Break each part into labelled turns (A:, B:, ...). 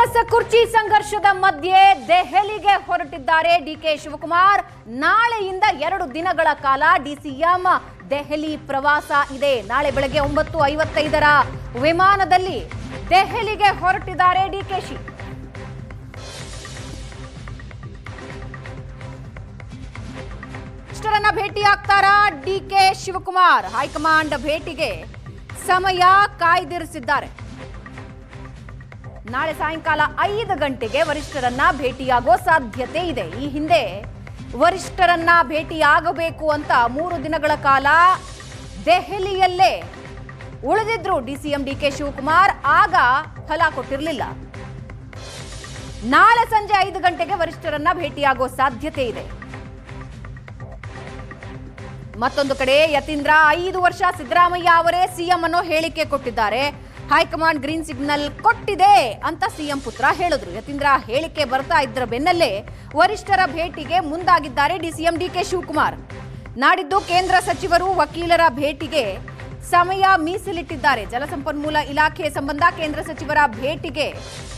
A: ಕಾಂಗ್ರೆಸ್ ಕುರ್ಚಿ ಸಂಘರ್ಷದ ಮಧ್ಯೆ ದೆಹಲಿಗೆ ಹೊರಟಿದ್ದಾರೆ ಡಿಕೆ ಶಿವಕುಮಾರ್. ನಾಳೆಯಿಂದ 2 ದಿನಗಳ ಕಾಲ ಡಿಸಿಎಂ ದೆಹಲಿ ಪ್ರವಾಸ ಇದೆ. ನಾಳೆ ಬೆಳಗ್ಗೆ 9:55ರ ವಿಮಾನದಲ್ಲಿ ದೆಹಲಿಗೆ ಹೊರಟಿದ್ದಾರೆ ಡಿಕೆಶಿ. ಇಷ್ಟರನ್ನ ಭೇಟಿಯಾಗ್ತಾರಾ ಡಿಕೆ ಶಿವಕುಮಾರ್? ಹೈಕಮಾಂಡ್ ಭೇಟಿಗೆ ಸಮಯ ಕಾಯ್ದಿರಿಸಿದ್ದಾರೆ. ನಾಳೆ ಸಾಯಂಕಾಲ 5 ಗಂಟೆಗೆ ವರಿಷ್ಠರನ್ನ ಭೇಟಿಯಾಗೋ ಸಾಧ್ಯತೆ ಇದೆ. ಈ ಹಿಂದೆ ವರಿಷ್ಠರನ್ನ ಭೇಟಿಯಾಗಬೇಕು ಅಂತ 3 ದಿನಗಳ ಕಾಲ ದೆಹಲಿಯಲ್ಲೇ ಉಳಿದಿದ್ರು ಡಿಸಿಎಂ ಡಿಕೆ ಶಿವಕುಮಾರ್. ಆಗ ಫಲ ಕೊಟ್ಟಿರಲಿಲ್ಲ. ನಾಳೆ ಸಂಜೆ 5 ಗಂಟೆಗೆ ವರಿಷ್ಠರನ್ನ ಭೇಟಿಯಾಗೋ ಸಾಧ್ಯತೆ ಇದೆ. ಮತ್ತೊಂದು ಕಡೆ ಯತೀಂದ್ರ 5 ವರ್ಷ ಸಿದ್ದರಾಮಯ್ಯ ಅವರೇ ಸಿಎಂ ಅನ್ನೋ ಹೇಳಿಕೆ ಕೊಟ್ಟಿದ್ದಾರೆ. ಹೈಕಮಾಂಡ್ ಗ್ರೀನ್ ಸಿಗ್ನಲ್ ಕೊಟ್ಟಿದೆ ಅಂತ ಸಿಎಂ ಪುತ್ರ ಹೇಳಿದ್ರು. ಯತೀಂದ್ರ ಹೇಳಿಕೆ ಬರ್ತಾ ಇದ್ರ ಬೆನ್ನಲ್ಲೇ ವರಿಷ್ಠರ ಭೇಟಿಗೆ ಮುಂದಾಗಿದ್ದಾರೆ ಡಿಸಿಎಂ ಡಿಕೆ ಶಿವಕುಮಾರ್. ನಾಡಿದ್ದು ಕೇಂದ್ರ ಸಚಿವರು ವಕೀಲರ ಭೇಟಿಗೆ ಸಮಯ ಮೀಸಲಿಟ್ಟಿದ್ದಾರೆ. ಜಲಸಂಪನ್ಮೂಲ ಇಲಾಖೆ ಸಂಬಂಧ ಕೇಂದ್ರ ಸಚಿವರ ಭೇಟಿಗೆ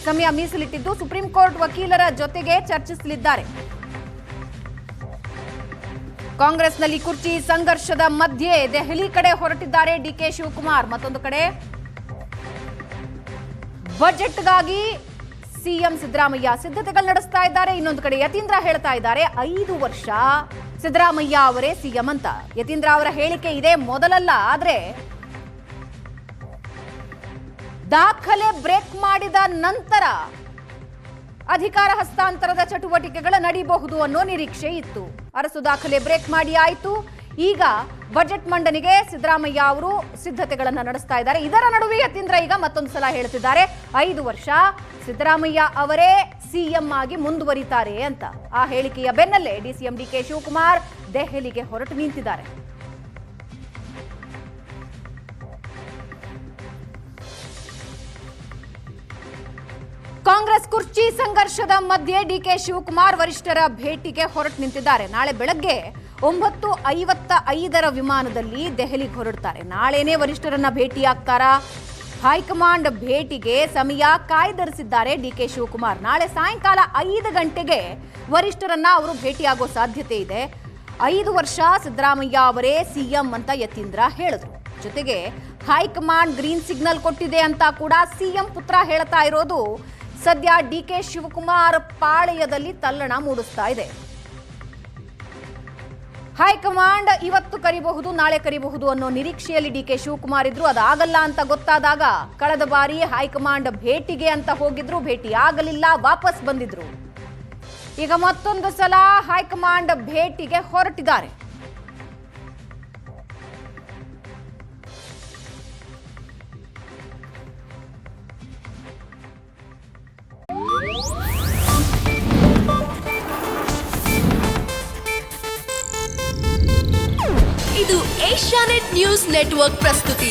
A: ಸಮಯ ಮೀಸಲಿಟ್ಟಿದ್ದು ಸುಪ್ರೀಂ ಕೋರ್ಟ್ ವಕೀಲರ ಜೊತೆಗೆ ಚರ್ಚಿಸಲಿದ್ದಾರೆ. ಕಾಂಗ್ರೆಸ್ನಲ್ಲಿ ಕುರ್ಚಿ ಸಂಘರ್ಷದ ಮಧ್ಯೆ ದೆಹಲಿ ಕಡೆ ಹೊರಟಿದ್ದಾರೆ ಡಿಕೆ ಶಿವಕುಮಾರ್. ಮತ್ತೊಂದು ಕಡೆ ಬಜೆಟ್ಗಾಗಿ ಸಿಎಂ ಸಿದ್ದರಾಮಯ್ಯ ಸಿದ್ಧತೆಗಳು ನಡೆಸ್ತಾ ಇದ್ದಾರೆ. ಇನ್ನೊಂದು ಕಡೆ ಯತೀಂದ್ರ ಹೇಳ್ತಾ ಇದ್ದಾರೆ 5 ವರ್ಷ ಸಿದ್ದರಾಮಯ್ಯ ಅವರೇ ಸಿಎಂ ಅಂತ. ಯತೀಂದ್ರ ಅವರ ಹೇಳಿಕೆ ಇದೆ ಮೊದಲಲ್ಲ, ಆದ್ರೆ ದಾಖಲೆ ಬ್ರೇಕ್ ಮಾಡಿದ ನಂತರ ಅಧಿಕಾರ ಹಸ್ತಾಂತರದ ಚಟುವಟಿಕೆಗಳು ನಡೀಬಹುದು ಅನ್ನೋ ನಿರೀಕ್ಷೆ ಇತ್ತು. ಅರಸು ದಾಖಲೆ ಬ್ರೇಕ್ ಮಾಡಿ ಆಯಿತು. ಈಗ ಬಜೆಟ್ ಮಂಡನೆಗೆ ಸಿದ್ದರಾಮಯ್ಯ ಅವರು ಸಿದ್ಧತೆಗಳನ್ನು ನಡೆಸ್ತಾ ಇದ್ದಾರೆ. ಇದರ ನಡುವೆ ಯತೀಂದ್ರ ಈಗ ಮತ್ತೊಂದು ಸಲ ಹೇಳ್ತಿದ್ದಾರೆ 5 ವರ್ಷ ಸಿದ್ದರಾಮಯ್ಯ ಅವರೇ ಸಿಎಂ ಆಗಿ ಮುಂದುವರಿತಾರೆ ಅಂತ. ಆ ಹೇಳಿಕೆಯ ಬೆನ್ನಲ್ಲೇ ಡಿಸಿಎಂ ಡಿಕೆ ಶಿವಕುಮಾರ್ ದೆಹಲಿಗೆ ಹೊರಟು ನಿಂತಿದ್ದಾರೆ. ಕಾಂಗ್ರೆಸ್ ಕುರ್ಚಿ ಸಂಘರ್ಷದ ಮಧ್ಯೆ ಡಿಕೆ ಶಿವಕುಮಾರ್ ವರಿಷ್ಠರ ಭೇಟಿಗೆ ಹೊರಟು ನಿಂತಿದ್ದಾರೆ. ನಾಳೆ ಬೆಳಗ್ಗೆ 9:55ರ ವಿಮಾನದಲ್ಲಿ ದೆಹಲಿಗೆ ಹೊರಡ್ತಾರೆ. ನಾಳೆನೇ ವರಿಷ್ಠರನ್ನ ಭೇಟಿಯಾಗ್ತಾರಾ? ಹೈಕಮಾಂಡ್ ಭೇಟಿಗೆ ಸಮಯ ಕಾಯ್ದಿರಿಸಿದ್ದಾರೆ ಡಿಕೆ ಶಿವಕುಮಾರ್. ನಾಳೆ ಸಾಯಂಕಾಲ 5 ಗಂಟೆಗೆ ವರಿಷ್ಠರನ್ನ ಅವರು ಭೇಟಿಯಾಗೋ ಸಾಧ್ಯತೆ ಇದೆ. 5 ವರ್ಷ ಸಿದ್ದರಾಮಯ್ಯ ಅವರೇ ಸಿಎಂ ಅಂತ ಯತೀಂದ್ರ ಹೇಳಿದ್ರು. ಜೊತೆಗೆ ಹೈಕಮಾಂಡ್ ಗ್ರೀನ್ ಸಿಗ್ನಲ್ ಕೊಟ್ಟಿದೆ ಅಂತ ಕೂಡ ಸಿಎಂ ಪುತ್ರ ಹೇಳ್ತಾ ಇರೋದು ಸದ್ಯ ಡಿಕೆ ಶಿವಕುಮಾರ್ ಪಾಳೆಯದಲ್ಲಿ ತಲ್ಲಣ ಮೂಡಿಸ್ತಾ ಇದೆ. ಹೈಕಮಾಂಡ್ ಇವತ್ತು ಕರಿಬಹುದು, ನಾಳೆ ಕರಿಬಹುದು ಅನ್ನೋ ನಿರೀಕ್ಷೆಯಲ್ಲಿ ಡಿಕೆ ಶಿವಕುಮಾರ್ ಇದ್ರು. ಅದಾಗಲ್ಲ ಅಂತ ಗೊತ್ತಾದಾಗ ಕಳೆದ ಬಾರಿ ಹೈಕಮಾಂಡ್ ಭೇಟಿಗೆ ಅಂತ ಹೋಗಿದ್ರು, ಭೇಟಿ ಆಗಲಿಲ್ಲ, ವಾಪಸ್ ಬಂದಿದ್ರು. ಈಗ ಮತ್ತೊಂದು ಸಲ ಹೈಕಮಾಂಡ್ ಭೇಟಿಗೆ ಹೊರಟಿದ್ದಾರೆ.
B: ಇದು ಏಷ್ಯಾನೆಟ್ ನ್ಯೂಸ್ ನೆಟ್ವರ್ಕ್ ಪ್ರಸ್ತುತಿ.